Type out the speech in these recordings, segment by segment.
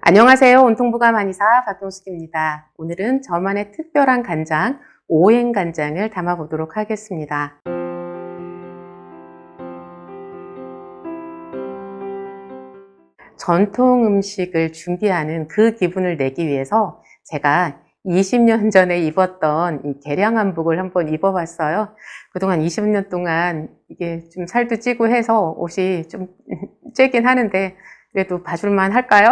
안녕하세요. 온통부감 한의사 박동숙입니다. 오늘은 저만의 특별한 간장, 오행간장을 담아보도록 하겠습니다. 전통 음식을 준비하는 그 기분을 내기 위해서 제가 20년 전에 입었던 이 개량한복을 한번 입어봤어요. 그동안 20년 동안 이게 좀 살도 찌고 해서 옷이 좀 쬐긴 하는데 그래도 봐줄만 할까요?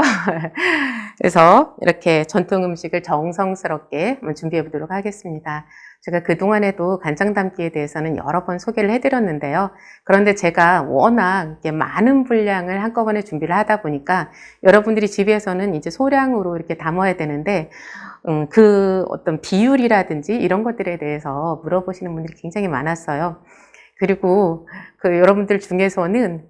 그래서 이렇게 전통 음식을 정성스럽게 한번 준비해 보도록 하겠습니다. 제가 그동안에도 간장 담기에 대해서는 여러 번 소개를 해드렸는데요. 그런데 제가 워낙 이렇게 많은 분량을 한꺼번에 준비를 하다 보니까 여러분들이 집에서는 이제 소량으로 이렇게 담아야 되는데 그 어떤 비율이라든지 이런 것들에 대해서 물어보시는 분들이 굉장히 많았어요. 그리고 그 여러분들 중에서는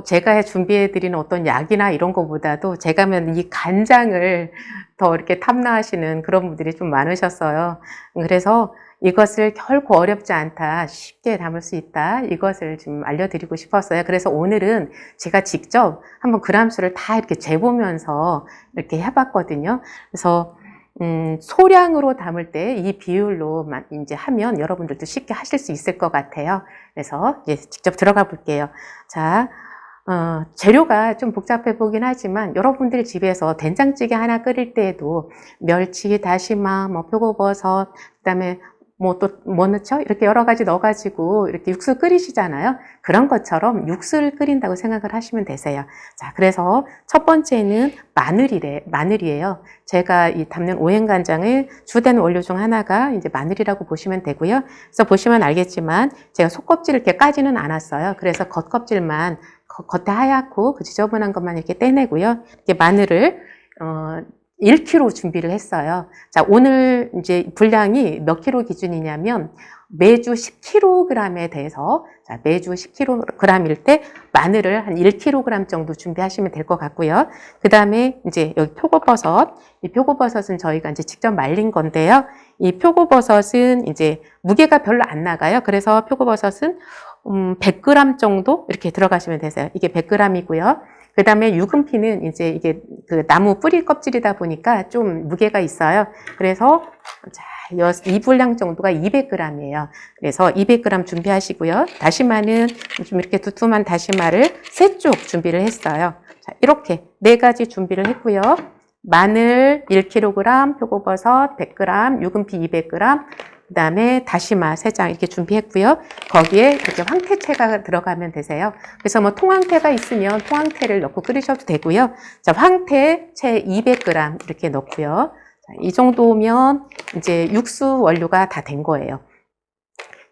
제가 준비해드리는 어떤 약이나 이런 거보다도 제가 하면 이 간장을 더 이렇게 탐나하시는 그런 분들이 좀 많으셨어요. 그래서 이것을 결코 어렵지 않다, 쉽게 담을 수 있다, 이것을 좀 알려드리고 싶었어요. 그래서 오늘은 제가 직접 한번 그람수를 다 이렇게 재보면서 이렇게 해봤거든요. 그래서 소량으로 담을 때 이 비율로 이제 하면 여러분들도 쉽게 하실 수 있을 것 같아요. 그래서 이제 직접 들어가 볼게요. 자, 재료가 좀 복잡해 보긴 하지만 여러분들 집에서 된장찌개 하나 끓일 때에도 멸치, 다시마, 표고버섯, 그다음에 뭐 넣죠? 이렇게 여러 가지 넣어가지고 이렇게 육수 끓이시잖아요. 그런 것처럼 육수를 끓인다고 생각을 하시면 되세요. 자, 그래서 첫 번째는 마늘이에요. 제가 이 담는 오행간장의 주된 원료 중 하나가 이제 마늘이라고 보시면 되고요. 그래서 보시면 알겠지만 제가 속껍질을 이렇게 까지는 않았어요. 그래서 겉껍질만 겉에 하얗고 그 지저분한 것만 이렇게 떼내고요. 이렇게 마늘을 1kg 준비를 했어요. 자, 오늘 이제 분량이 몇 킬로 기준이냐면 매주 10kg에 대해서 자, 매주 10kg일 때 마늘을 한 1kg 정도 준비하시면 될 것 같고요. 그 다음에 이제 여기 표고버섯, 이 표고버섯은 저희가 이제 직접 말린 건데요. 이 표고버섯은 이제 무게가 별로 안 나가요. 그래서 표고버섯은 100g 정도 이렇게 들어가시면 되세요. 이게 100g이고요. 그 다음에 유금피는 이제 이게 그 나무 뿌리 껍질이다 보니까 좀 무게가 있어요. 그래서 자, 이 분량 정도가 200g이에요. 그래서 200g 준비하시고요. 다시마는 좀 이렇게 두툼한 다시마를 3쪽 준비를 했어요. 자, 이렇게 4가지 준비를 했고요. 마늘 1kg, 표고버섯 100g, 유금피 200g, 그 다음에 다시마 3장 이렇게 준비했고요. 거기에 이렇게 황태채가 들어가면 되세요. 그래서 뭐 통황태가 있으면 통황태를 넣고 끓이셔도 되고요. 자, 황태채 200g 이렇게 넣고요. 자, 이 정도면 이제 육수 원료가 다 된 거예요.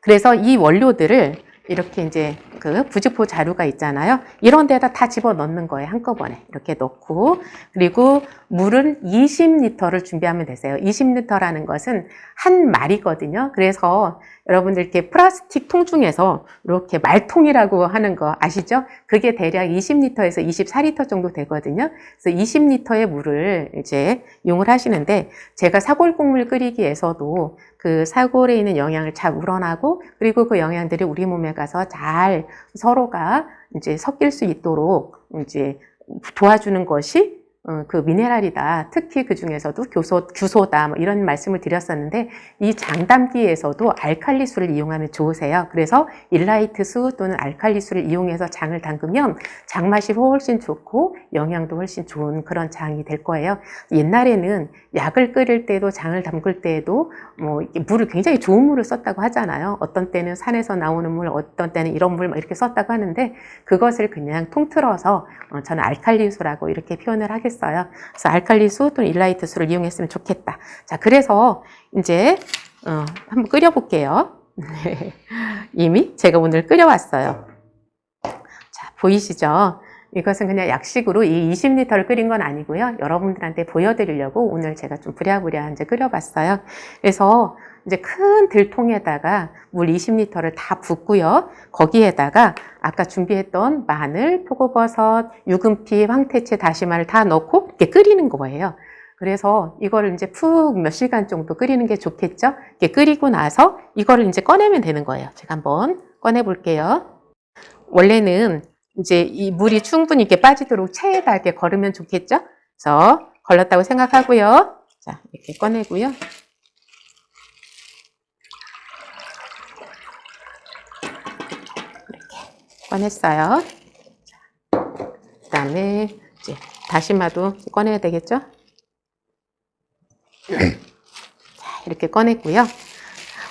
그래서 이 원료들을 이렇게 이제 그 부직포 자루가 있잖아요. 이런 데다 다 집어 넣는 거예요. 한꺼번에 이렇게 넣고, 그리고 물은 20리터를 준비하면 되세요. 20리터라는 것은 한 말이거든요. 그래서 여러분들 이렇게 플라스틱 통 중에서 이렇게 말통이라고 하는 거 아시죠? 그게 대략 20리터에서 24리터 정도 되거든요. 그래서 20리터의 물을 이제 이용을 하시는데, 제가 사골국물 끓이기 위해서도 그 사골에 있는 영양을 잘 우러나고, 그리고 그 영양들이 우리 몸에 가서 잘 서로가 이제 섞일 수 있도록 이제 도와주는 것이 그 미네랄이다. 특히 그 중에서도 규소다. 뭐 이런 말씀을 드렸었는데, 이 장담기에서도 알칼리수를 이용하면 좋으세요. 그래수 일라이트수 또는 알칼리수를 이용해서 장을 담그면 장맛이 훨씬 좋고 영양도 훨씬 좋은 그런 장이 될 거예요. 옛날에는 약을 끓일 때도 장을 담글 때에도 뭐 물을 굉장히 좋은 물을 썼다고 하잖아요. 어떤 때는 산에서 나오는 물, 어떤 때는 이런 물 이렇게 썼다고 하는데, 그것을 그냥 통틀어서 저는 알칼리수라고 이렇게 표현을 하겠습니다. 그래서 알칼리수 또는 일라이트수를 이용했으면 좋겠다. 자, 그래서 이제 한번 끓여볼게요. 이미 제가 오늘 끓여왔어요. 자, 보이시죠? 이것은 그냥 약식으로 이 20리터를 끓인 건 아니고요. 여러분들한테 보여드리려고 오늘 제가 좀 부랴부랴 이제 끓여봤어요. 그래서 이제 큰 들통에다가 물 20리터를 다 붓고요. 거기에다가 아까 준비했던 마늘, 표고버섯, 유금피, 황태채, 다시마를 다 넣고 이렇게 끓이는 거예요. 그래서 이거를 이제 푹 몇 시간 정도 끓이는 게 좋겠죠? 이렇게 끓이고 나서 이거를 이제 꺼내면 되는 거예요. 제가 한번 꺼내 볼게요. 원래는 이제 이 물이 충분히 이렇게 빠지도록 체에다 이렇게 걸으면 좋겠죠? 그래서 걸렀다고 생각하고요. 자, 이렇게 꺼내고요. 이렇게 꺼냈어요. 그 다음에 이제 다시마도 꺼내야 되겠죠? 자, 이렇게 꺼냈고요.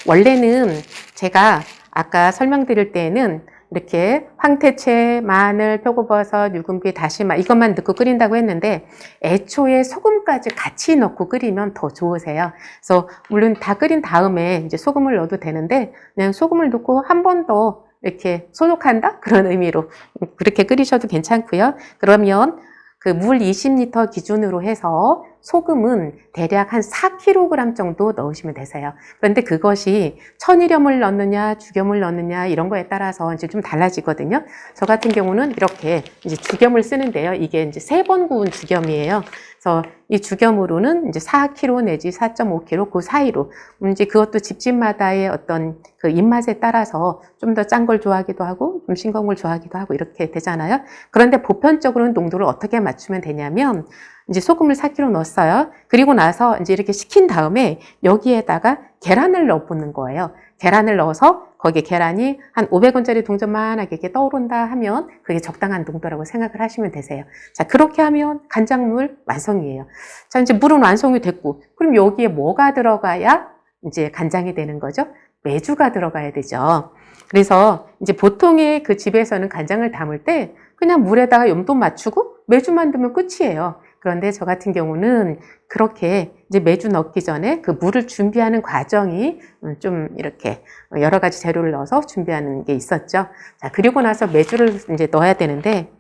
원래는 제가 아까 설명드릴 때에는 이렇게 황태채, 마늘, 표고버섯, 유분기, 다시마 이것만 넣고 끓인다고 했는데 애초에 소금까지 같이 넣고 끓이면 더 좋으세요. 그래서 물론 다 끓인 다음에 이제 소금을 넣어도 되는데 그냥 소금을 넣고 한 번 더 이렇게 소독한다? 그런 의미로 그렇게 끓이셔도 괜찮고요. 그러면 그 물 20리터 기준으로 해서 소금은 대략 한 4kg 정도 넣으시면 되세요. 그런데 그것이 천일염을 넣느냐, 죽염을 넣느냐 이런 거에 따라서 이제 좀 달라지거든요. 저 같은 경우는 이렇게 이제 죽염을 쓰는데요. 이게 이제 3번 구운 죽염이에요. 그래서 이 죽염으로는 이제 4kg 내지 4.5kg 그 사이로 이제 그것도 집집마다의 어떤 그 입맛에 따라서 좀 더 짠 걸 좋아하기도 하고 좀 싱거운 걸 좋아하기도 하고 이렇게 되잖아요. 그런데 보편적으로는 농도를 어떻게 맞추면 되냐면 이제 소금을 4kg 넣었어요. 그리고 나서 이제 이렇게 식힌 다음에 여기에다가 계란을 넣어보는 거예요. 계란을 넣어서 거기에 계란이 한 500원짜리 동전만하게 이렇게 떠오른다 하면 그게 적당한 농도라고 생각을 하시면 되세요. 자, 그렇게 하면 간장물 완성이에요. 자, 이제 물은 완성이 됐고, 그럼 여기에 뭐가 들어가야 이제 간장이 되는 거죠? 메주가 들어가야 되죠. 그래서 이제 보통의 그 집에서는 간장을 담을 때 그냥 물에다가 염도 맞추고 메주만 넣으면 끝이에요. 그런데 저 같은 경우는 그렇게 이제 메주 넣기 전에 그 물을 준비하는 과정이 좀 이렇게 여러 가지 재료를 넣어서 준비하는 게 있었죠. 자, 그리고 나서 메주를 이제 넣어야 되는데,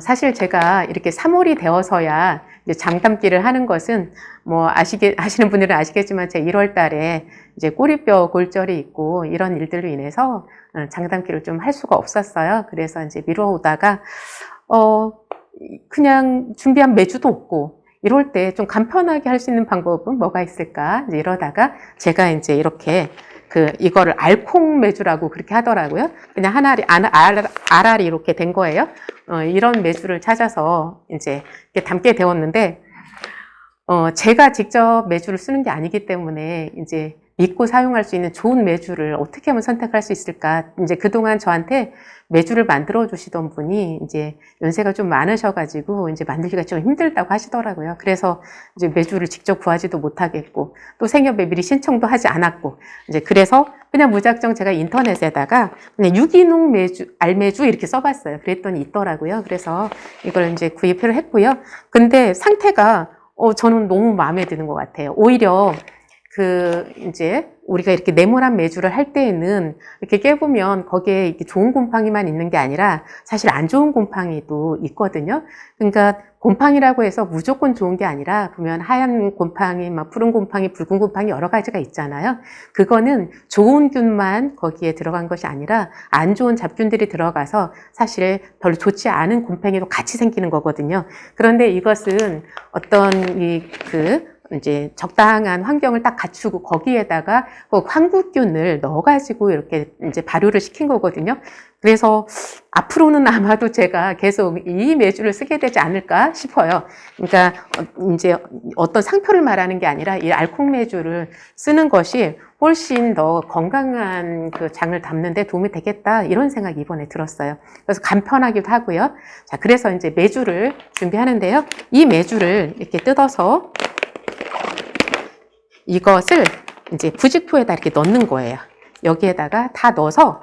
사실 제가 이렇게 3월이 되어서야 이제 장담기를 하는 것은 뭐 아시는 분들은 아시겠지만 제 1월 달에 이제 꼬리뼈 골절이 있고 이런 일들로 인해서 장담기를 좀 할 수가 없었어요. 그래서 이제 미뤄오다가, 그냥 준비한 메주도 없고 이럴 때 좀 간편하게 할 수 있는 방법은 뭐가 있을까? 이제 이러다가 제가 이제 이렇게 이거를 알콩 메주라고 그렇게 하더라고요. 그냥 알알이 이렇게 된 거예요. 이런 메주를 찾아서 이제 이렇게 담게 되었는데, 제가 직접 메주를 쓰는 게 아니기 때문에 이제 믿고 사용할 수 있는 좋은 메주를 어떻게 하면 선택할 수 있을까? 이제 그동안 저한테 메주를 만들어 주시던 분이 이제 연세가 좀 많으셔가지고 이제 만들기가 좀 힘들다고 하시더라고요. 그래서 이제 메주를 직접 구하지도 못하겠고 또 생협에 미리 신청도 하지 않았고 이제 그래서 그냥 무작정 제가 인터넷에다가 그냥 유기농 메주, 알메주 이렇게 써봤어요. 그랬더니 있더라고요. 그래서 이걸 이제 구입을 했고요. 근데 상태가 저는 너무 마음에 드는 것 같아요. 오히려 이제 우리가 이렇게 네모난 메주를 할 때에는 이렇게 깨보면 거기에 이렇게 좋은 곰팡이만 있는 게 아니라 사실 안 좋은 곰팡이도 있거든요. 그러니까 곰팡이라고 해서 무조건 좋은 게 아니라 보면 하얀 곰팡이, 막 푸른 곰팡이, 붉은 곰팡이 여러 가지가 있잖아요. 그거는 좋은 균만 거기에 들어간 것이 아니라 안 좋은 잡균들이 들어가서 사실 별로 좋지 않은 곰팡이도 같이 생기는 거거든요. 그런데 이것은 어떤 이제 적당한 환경을 딱 갖추고 거기에다가 황구균을 넣어가지고 이렇게 이제 발효를 시킨 거거든요. 그래서 앞으로는 아마도 제가 계속 이 메주를 쓰게 되지 않을까 싶어요. 그러니까 이제 어떤 상표를 말하는 게 아니라 이 알콩 메주를 쓰는 것이 훨씬 더 건강한 그 장을 담는 데 도움이 되겠다 이런 생각이 이번에 들었어요. 그래서 간편하기도 하고요. 자, 그래서 이제 메주를 준비하는데요. 이 메주를 이렇게 뜯어서 이것을 이제 부직포에다 이렇게 넣는 거예요. 여기에다가 다 넣어서,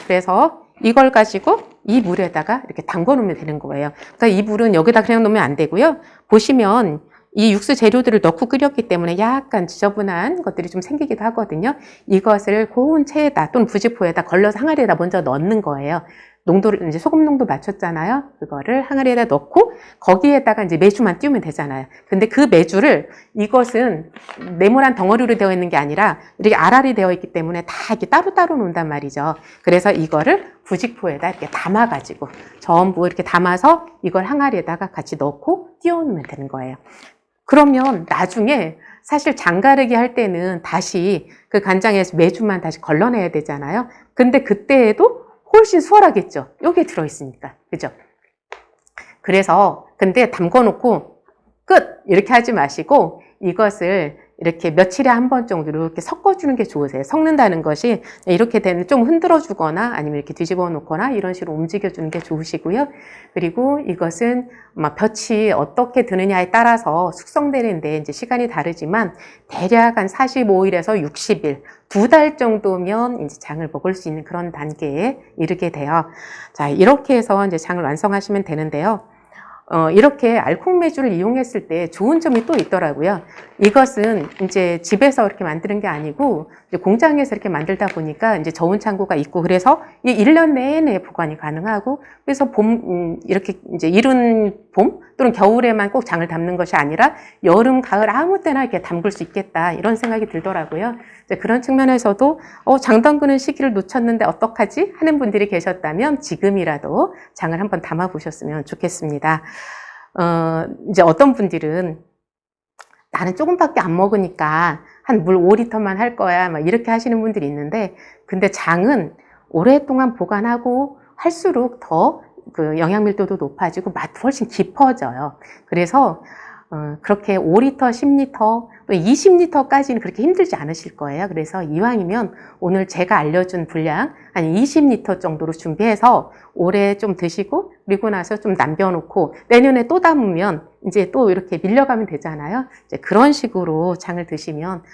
그래서 이걸 가지고 이 물에다가 이렇게 담궈 놓으면 되는 거예요. 그러니까 이 물은 여기다 그냥 놓으면 안 되고요. 보시면 이 육수 재료들을 넣고 끓였기 때문에 약간 지저분한 것들이 좀 생기기도 하거든요. 이것을 고운 체에다 또는 부직포에다 걸러서 항아리에다 먼저 넣는 거예요. 농도를 이제 소금 농도 맞췄잖아요. 그거를 항아리에다 넣고 거기에다가 이제 메주만 띄우면 되잖아요. 근데 그 메주를 이것은 네모난 덩어리로 되어 있는 게 아니라 이렇게 알알이 되어 있기 때문에 다 이렇게 따로따로 놓는단 말이죠. 그래서 이거를 부직포에다 이렇게 담아가지고 전부 이렇게 담아서 이걸 항아리에다가 같이 넣고 띄워놓으면 되는 거예요. 그러면 나중에 사실 장가르기 할 때는 다시 그 간장에서 메주만 다시 걸러내야 되잖아요. 근데 그때에도 훨씬 수월하겠죠. 여기에 들어있으니까. 그죠? 그래서 근데 담궈 놓고 끝! 이렇게 하지 마시고 이것을 이렇게 며칠에 한 번 정도로 이렇게 섞어주는 게 좋으세요. 섞는다는 것이 이렇게 되는 좀 흔들어 주거나 아니면 이렇게 뒤집어 놓거나 이런 식으로 움직여 주는 게 좋으시고요. 그리고 이것은 막 볕이 어떻게 드느냐에 따라서 숙성되는데 이제 시간이 다르지만 대략 한 45일에서 60일, 2달 정도면 이제 장을 먹을 수 있는 그런 단계에 이르게 돼요. 자, 이렇게 해서 이제 장을 완성하시면 되는데요. 이렇게 알콩 메주를 이용했을 때 좋은 점이 또 있더라고요. 이것은 이제 집에서 이렇게 만드는 게 아니고 이제 공장에서 이렇게 만들다 보니까 이제 저온 창고가 있고 그래서 이 1년 내내 보관이 가능하고 그래서 이렇게 이제 이른 봄 또는 겨울에만 꼭 장을 담는 것이 아니라 여름, 가을 아무 때나 이렇게 담글 수 있겠다 이런 생각이 들더라고요. 이제 그런 측면에서도 장 담그는 시기를 놓쳤는데 어떡하지? 하는 분들이 계셨다면 지금이라도 장을 한번 담아 보셨으면 좋겠습니다. 이제 어떤 분들은 나는 조금밖에 안 먹으니까 한 물 5리터만 할 거야 막 이렇게 하시는 분들이 있는데 근데 장은 오랫동안 보관하고 할수록 더 그 영양 밀도도 높아지고 맛도 훨씬 깊어져요. 그래서 그렇게 5리터, 10리터, 또 20리터까지는 그렇게 힘들지 않으실 거예요. 그래서 이왕이면 오늘 제가 알려준 분량 한 20리터 정도로 준비해서 올해 좀 드시고 그리고 나서 좀 남겨놓고 내년에 또 담으면 이제 또 이렇게 밀려가면 되잖아요. 이제 그런 식으로 장을 드시면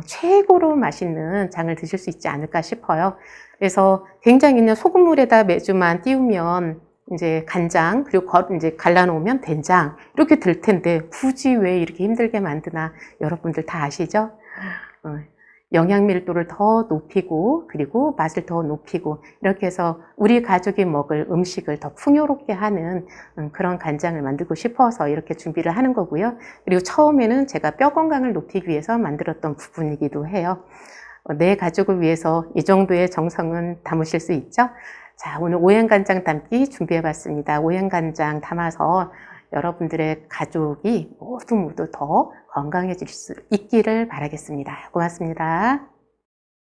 최고로 맛있는 장을 드실 수 있지 않을까 싶어요. 그래서 굉장히 그냥 소금물에다 메주만 띄우면 이제 간장 그리고 이제 갈라놓으면 된장 이렇게 될 텐데 굳이 왜 이렇게 힘들게 만드나 여러분들 다 아시죠? 영양 밀도를 더 높이고 그리고 맛을 더 높이고 이렇게 해서 우리 가족이 먹을 음식을 더 풍요롭게 하는 그런 간장을 만들고 싶어서 이렇게 준비를 하는 거고요. 그리고 처음에는 제가 뼈 건강을 높이기 위해서 만들었던 부분이기도 해요. 내 가족을 위해서 이 정도의 정성은 담으실 수 있죠? 자, 오늘 오행간장 담기 준비해봤습니다. 오행간장 담아서 여러분들의 가족이 모두 더 건강해질 수 있기를 바라겠습니다. 고맙습니다.